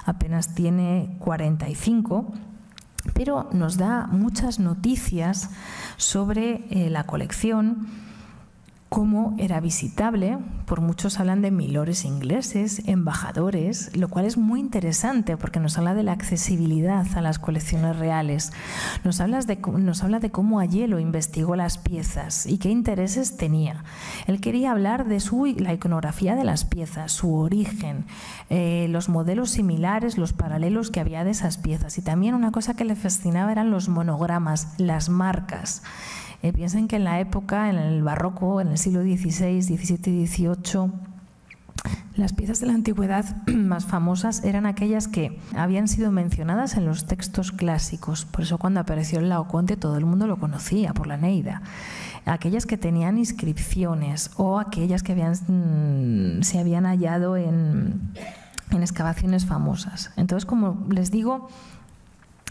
apenas tiene 45, pero nos da muchas noticias sobre la colección, cómo era visitable. Por muchos hablan de milores ingleses, embajadores, lo cual es muy interesante porque nos habla de la accesibilidad a las colecciones reales. Nos habla de cómo Aiello investigó las piezas y qué intereses tenía. Él quería hablar de la iconografía de las piezas, su origen, los modelos similares, los paralelos que había de esas piezas. Y también una cosa que le fascinaba eran los monogramas, las marcas. Piensen que en la época, en el barroco, en el siglo XVI, XVII y XVIII, las piezas de la antigüedad más famosas eran aquellas que habían sido mencionadas en los textos clásicos. Por eso cuando apareció el Laocoonte todo el mundo lo conocía por la Eneida. Aquellas que tenían inscripciones o aquellas que se habían hallado en excavaciones famosas. Entonces, como les digo,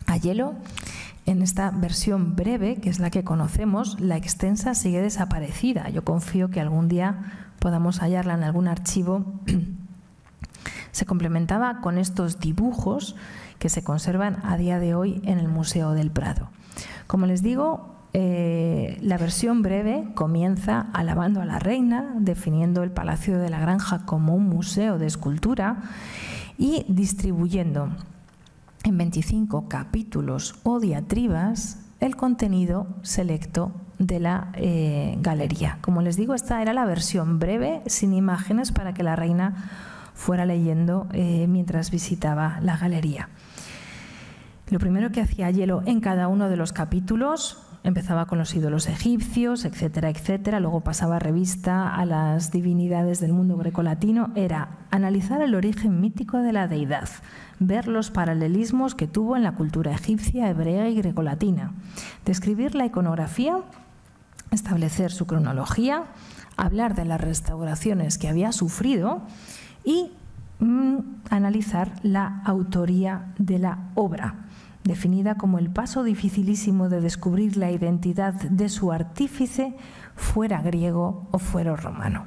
Aiello, en esta versión breve, que es la que conocemos, la extensa sigue desaparecida. Yo confío que algún día podamos hallarla en algún archivo. Se complementaba con estos dibujos que se conservan a día de hoy en el Museo del Prado. Como les digo, la versión breve comienza alabando a la reina, definiendo el Palacio de la Granja como un museo de escultura y distribuyendo en 25 capítulos o diatribas el contenido selecto de la galería. Como les digo, esta era la versión breve, sin imágenes, para que la reina fuera leyendo mientras visitaba la galería. Lo primero que hacía Aiello en cada uno de los capítulos, empezaba con los ídolos egipcios, etcétera, etcétera, luego pasaba revista a las divinidades del mundo grecolatino, era analizar el origen mítico de la deidad, ver los paralelismos que tuvo en la cultura egipcia, hebrea y grecolatina, describir la iconografía, establecer su cronología, hablar de las restauraciones que había sufrido y analizar la autoría de la obra, definida como el paso dificilísimo de descubrir la identidad de su artífice, fuera griego o fuera romano.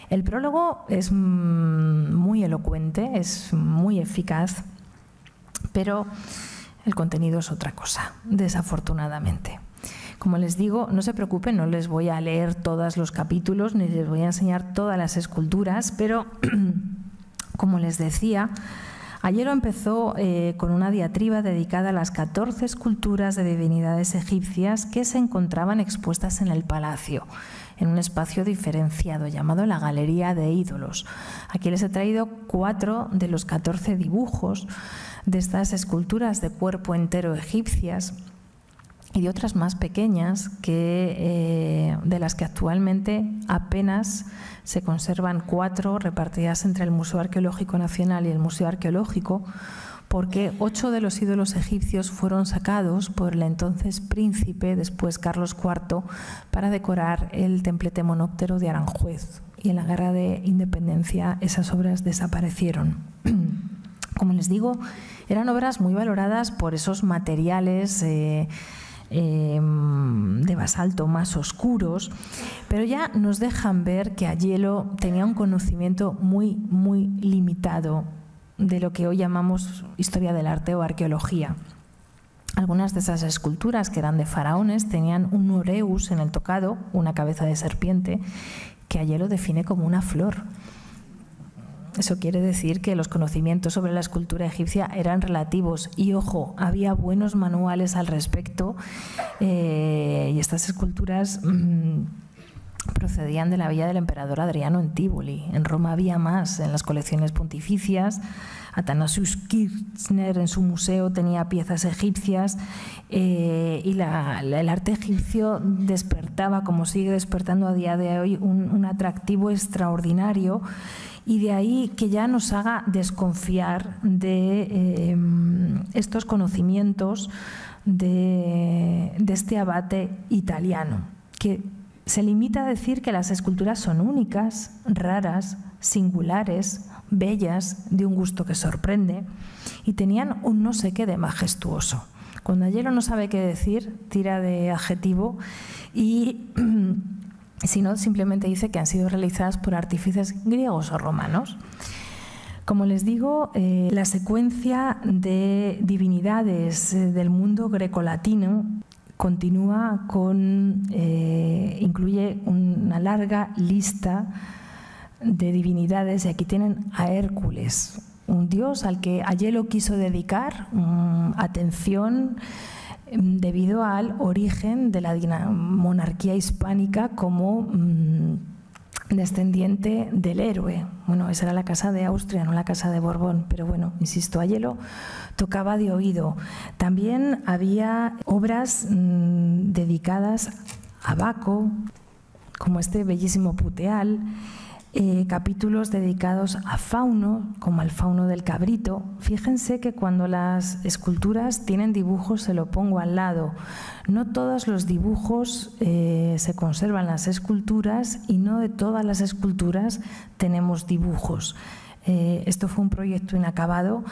El prólogo es muy elocuente, es muy eficaz, pero el contenido es otra cosa, desafortunadamente. Como les digo, no se preocupen, no les voy a leer todos los capítulos ni les voy a enseñar todas las esculturas, pero como les decía, Aiello empezó con una diatriba dedicada a las 14 esculturas de divinidades egipcias que se encontraban expuestas en el palacio, en un espacio diferenciado llamado la Galería de Ídolos. Aquí les he traído 4 de los 14 dibujos de estas esculturas de cuerpo entero egipcias y de otras más pequeñas de las que actualmente apenas se conservan 4 repartidas entre el Museo Arqueológico Nacional y el Museo Arqueológico, porque 8 de los ídolos egipcios fueron sacados por el entonces príncipe, después Carlos IV, para decorar el templete monóptero de Aranjuez. Y en la Guerra de Independencia esas obras desaparecieron. Como les digo, eran obras muy valoradas por esos materiales de basalto más oscuros, pero ya nos dejan ver que Aiello tenía un conocimiento muy limitado de lo que hoy llamamos historia del arte o arqueología. Algunas de esas esculturas, que eran de faraones, tenían un ureus en el tocado, una cabeza de serpiente, que Aiello define como una flor. Eso quiere decir que los conocimientos sobre la escultura egipcia eran relativos y, ojo, había buenos manuales al respecto y estas esculturas procedían de la villa del emperador Adriano en Tívoli. En Roma había más, en las colecciones pontificias. Athanasius Kirchner en su museo tenía piezas egipcias y el arte egipcio despertaba, como sigue despertando a día de hoy, un atractivo extraordinario, y de ahí que ya nos haga desconfiar de estos conocimientos de este abate italiano, que se limita a decir que las esculturas son únicas, raras, singulares, bellas, de un gusto que sorprende, y tenían un no sé qué de majestuoso. Cuando Aiello no sabe qué decir, tira de adjetivo, y si no, simplemente dice que han sido realizadas por artífices griegos o romanos. Como les digo, la secuencia de divinidades del mundo grecolatino continúa incluye una larga lista de divinidades, y aquí tienen a Hércules, un dios al que Aiello quiso dedicar atención debido al origen de la monarquía hispánica como descendiente del héroe. Bueno, esa era la casa de Austria, no la casa de Borbón, pero bueno, insisto, Aiello tocaba de oído. También había obras dedicadas a Baco, como este bellísimo Puteal, capítulos dedicados a Fauno, como al Fauno del Cabrito. Fíjense que cuando las esculturas tienen dibujos, se lo pongo al lado. No todos los dibujos se conservan en las esculturas, y no de todas las esculturas tenemos dibujos. Esto fue un proyecto inacabado,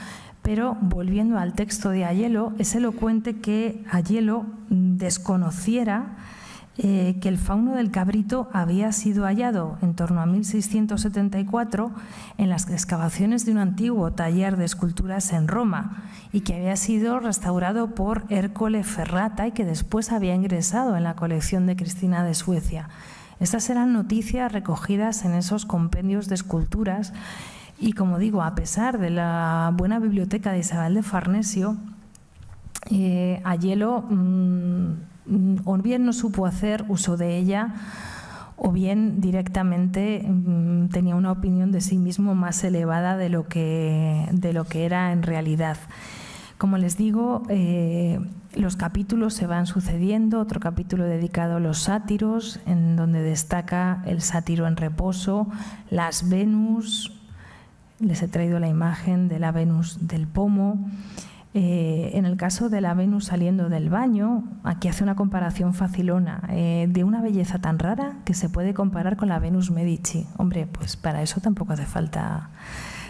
pero volviendo al texto de Aiello, es elocuente que Aiello desconociera que el Fauno del Cabrito había sido hallado en torno a 1674 en las excavaciones de un antiguo taller de esculturas en Roma, y que había sido restaurado por Ercole Ferrata y que después había ingresado en la colección de Cristina de Suecia. Estas eran noticias recogidas en esos compendios de esculturas, y como digo, a pesar de la buena biblioteca de Isabel de Farnesio, Aiello o bien no supo hacer uso de ella, o bien directamente tenía una opinión de sí mismo más elevada de lo que era en realidad. Como les digo, los capítulos se van sucediendo. Otro capítulo dedicado a los sátiros, en donde destaca el sátiro en reposo, las Venus. Les he traído la imagen de la Venus del Pomo. En el caso de la Venus saliendo del baño, aquí hace una comparación facilona, de una belleza tan rara que se puede comparar con la Venus Medici. Hombre, pues para eso tampoco hace falta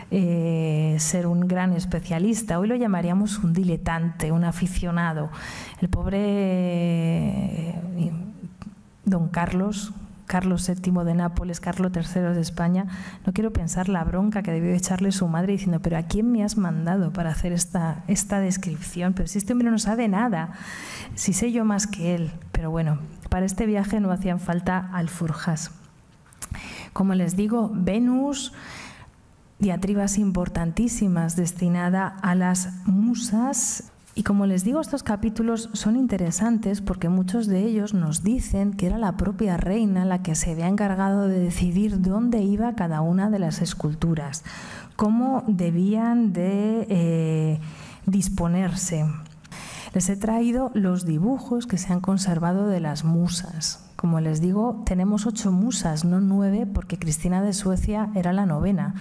ser un gran especialista. Hoy lo llamaríamos un diletante, un aficionado. El pobre don Carlos VII de Nápoles, Carlos III de España, no quiero pensar la bronca que debió echarle su madre diciendo: pero ¿a quién me has mandado para hacer esta descripción? Pero si este hombre no sabe nada, si sé yo más que él. Pero bueno, para este viaje no hacían falta alforjas. Como les digo, Venus, diatribas importantísimas destinada a las musas. Y como les digo, estos capítulos son interesantes porque muchos de ellos nos dicen que era la propia reina la que se había encargado de decidir dónde iba cada una de las esculturas, cómo debían de disponerse. Les he traído los dibujos que se han conservado de las musas. Como les digo, tenemos 8 musas, no 9, porque Cristina de Suecia era la 9ª.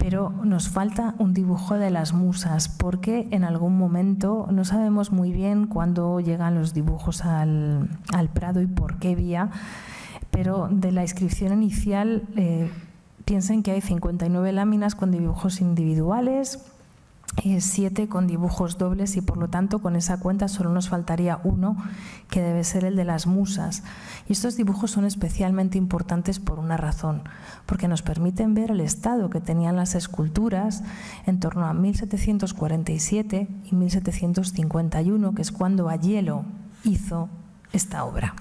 Pero nos falta un dibujo de las musas, porque en algún momento, no sabemos muy bien cuándo llegan los dibujos al Prado y por qué vía, pero de la inscripción inicial piensen que hay 59 láminas con dibujos individuales, 7 con dibujos dobles, y por lo tanto con esa cuenta solo nos faltaría uno, que debe ser el de las musas. Y estos dibujos son especialmente importantes por una razón, porque nos permiten ver el estado que tenían las esculturas en torno a 1747 y 1751, que es cuando Aiello hizo esta obra.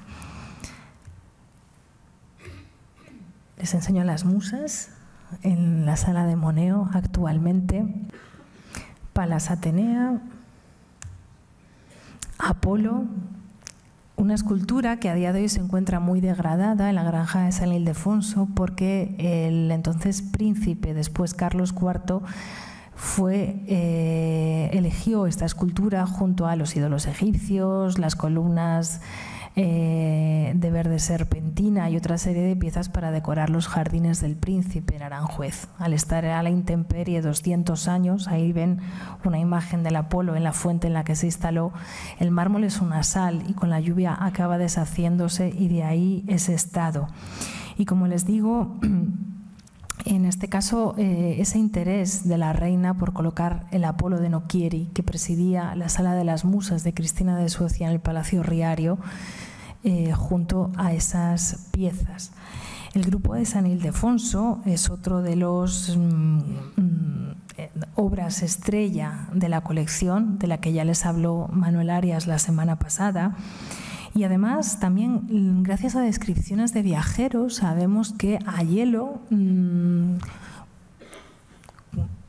Les enseño las musas en la sala de Moneo actualmente. Palas Atenea, Apolo, Una escultura que a día de hoy se encuentra muy degradada en la granja de San Ildefonso porque el entonces príncipe, después Carlos IV, eligió esta escultura junto a los ídolos egipcios, las columnas de verde serpentina y otra serie de piezas para decorar los jardines del príncipe en Aranjuez. Al estar a la intemperie 200 años, ahí ven una imagen del Apolo en la fuente en la que se instaló. El mármol es una sal y con la lluvia acaba deshaciéndose y de ahí ese estado. Y como les digo, en este caso, ese interés de la reina por colocar el Apolo de Nocchieri, que presidía la Sala de las Musas de Cristina de Suecia en el Palacio Riario, junto a esas piezas. El grupo de San Ildefonso es otro de los obras estrella de la colección, de la que ya les habló Manuel Arias la semana pasada. Y además, también, gracias a descripciones de viajeros, sabemos que a Aiello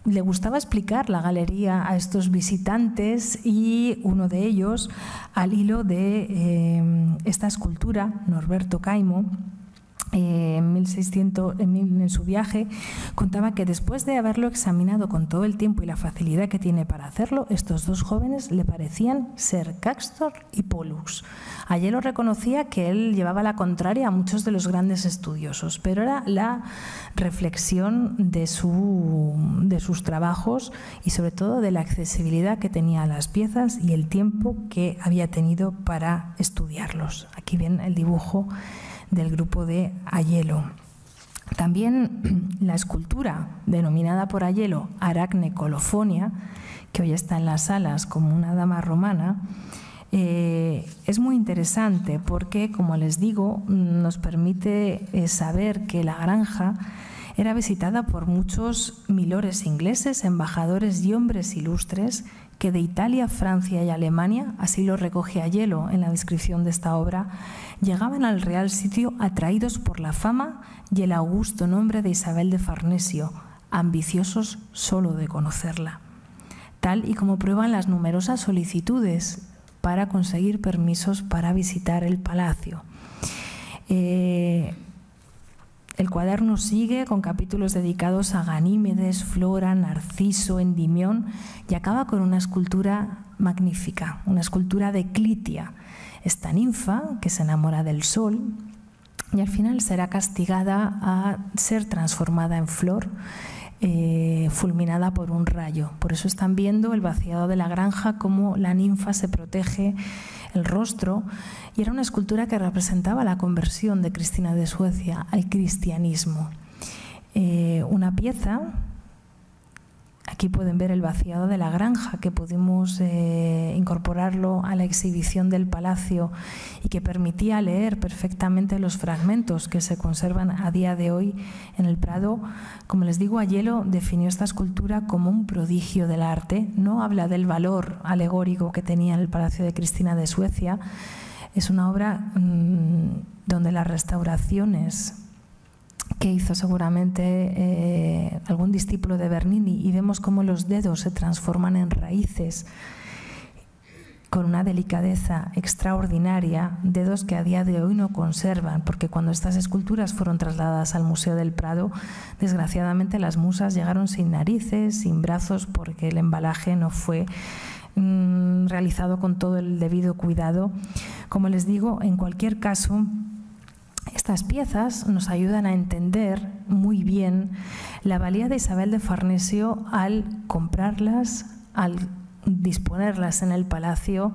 le gustaba explicar la galería a estos visitantes y uno de ellos, al hilo de esta escultura, Norberto Caimo, en su viaje, contaba que después de haberlo examinado con todo el tiempo y la facilidad que tiene para hacerlo, estos dos jóvenes le parecían ser Caxton y Pollux. Aiello reconocía que él llevaba la contraria a muchos de los grandes estudiosos, pero era la reflexión de sus trabajos y sobre todo de la accesibilidad que tenía a las piezas y el tiempo que había tenido para estudiarlos. Aquí ven el dibujo del grupo de Aiello. También la escultura denominada por Aiello Aracne Colofonia, que hoy está en las salas como una dama romana, es muy interesante porque, como les digo, nos permite saber que la granja era visitada por muchos milores ingleses, embajadores y hombres ilustres que de Italia, Francia y Alemania, así lo recoge Aiello en la descripción de esta obra, llegaban al real sitio atraídos por la fama y el augusto nombre de Isabel de Farnesio, ambiciosos solo de conocerla, tal y como prueban las numerosas solicitudes para conseguir permisos para visitar el palacio. El cuaderno sigue con capítulos dedicados a Ganímedes, Flora, Narciso, Endimión y acaba con una escultura magnífica, una escultura de Clitia, esta ninfa que se enamora del sol y al final será castigada a ser transformada en flor, fulminada por un rayo. Por eso están viendo el vaciado de la granja, cómo la ninfa se protege el rostro, y era una escultura que representaba la conversión de Cristina de Suecia al cristianismo. Una pieza, aquí pueden ver el vaciado de la granja, que pudimos incorporarlo a la exhibición del palacio y que permitía leer perfectamente los fragmentos que se conservan a día de hoy en el Prado. Como les digo, Aiello definió esta escultura como un prodigio del arte. No habla del valor alegórico que tenía el Palacio de Cristina de Suecia. Es una obra donde las restauraciones que hizo seguramente algún discípulo de Bernini, y vemos cómo los dedos se transforman en raíces con una delicadeza extraordinaria, dedos que a día de hoy no conservan, porque cuando estas esculturas fueron trasladadas al Museo del Prado, desgraciadamente las musas llegaron sin narices, sin brazos, porque el embalaje no fue realizado con todo el debido cuidado. Como les digo, en cualquier caso, estas piezas nos ayudan a entender muy bien la valía de Isabel de Farnesio al comprarlas, al disponerlas en el palacio,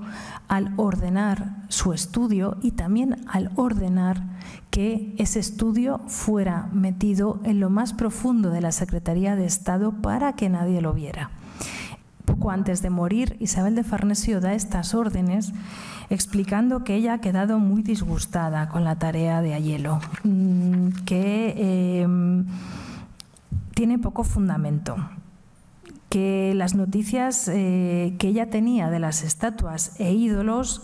al ordenar su estudio y también al ordenar que ese estudio fuera metido en lo más profundo de la Secretaría de Estado para que nadie lo viera. Poco antes de morir, Isabel de Farnesio da estas órdenes explicando que ella ha quedado muy disgustada con la tarea de Aiello, que tiene poco fundamento, que las noticias que ella tenía de las estatuas e ídolos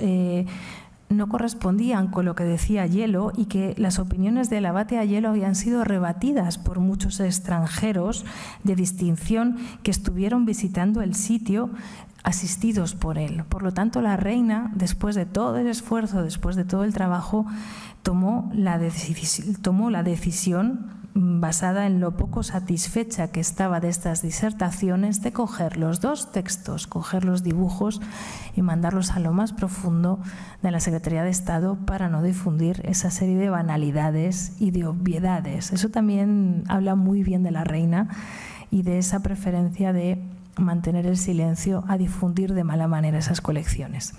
no correspondían con lo que decía Aiello y que las opiniones del abate Aiello habían sido rebatidas por muchos extranjeros de distinción que estuvieron visitando el sitio asistidos por él. Por lo tanto, la reina, después de todo el esfuerzo, después de todo el trabajo, tomó la decisión, basada en lo poco satisfecha que estaba de estas disertaciones, de coger los dos textos, coger los dibujos y mandarlos a lo más profundo de la Secretaría de Estado para no difundir esa serie de banalidades y de obviedades. Eso también habla muy bien de la reina y de esa preferencia de mantener el silencio a difundir de mala manera esas colecciones.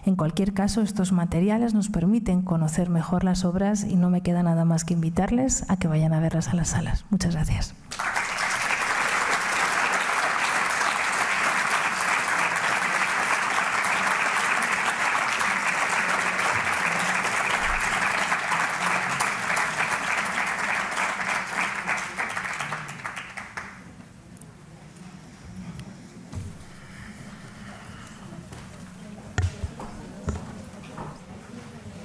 En cualquier caso, estos materiales nos permiten conocer mejor las obras y no me queda nada más que invitarles a que vayan a verlas a las salas. Muchas gracias.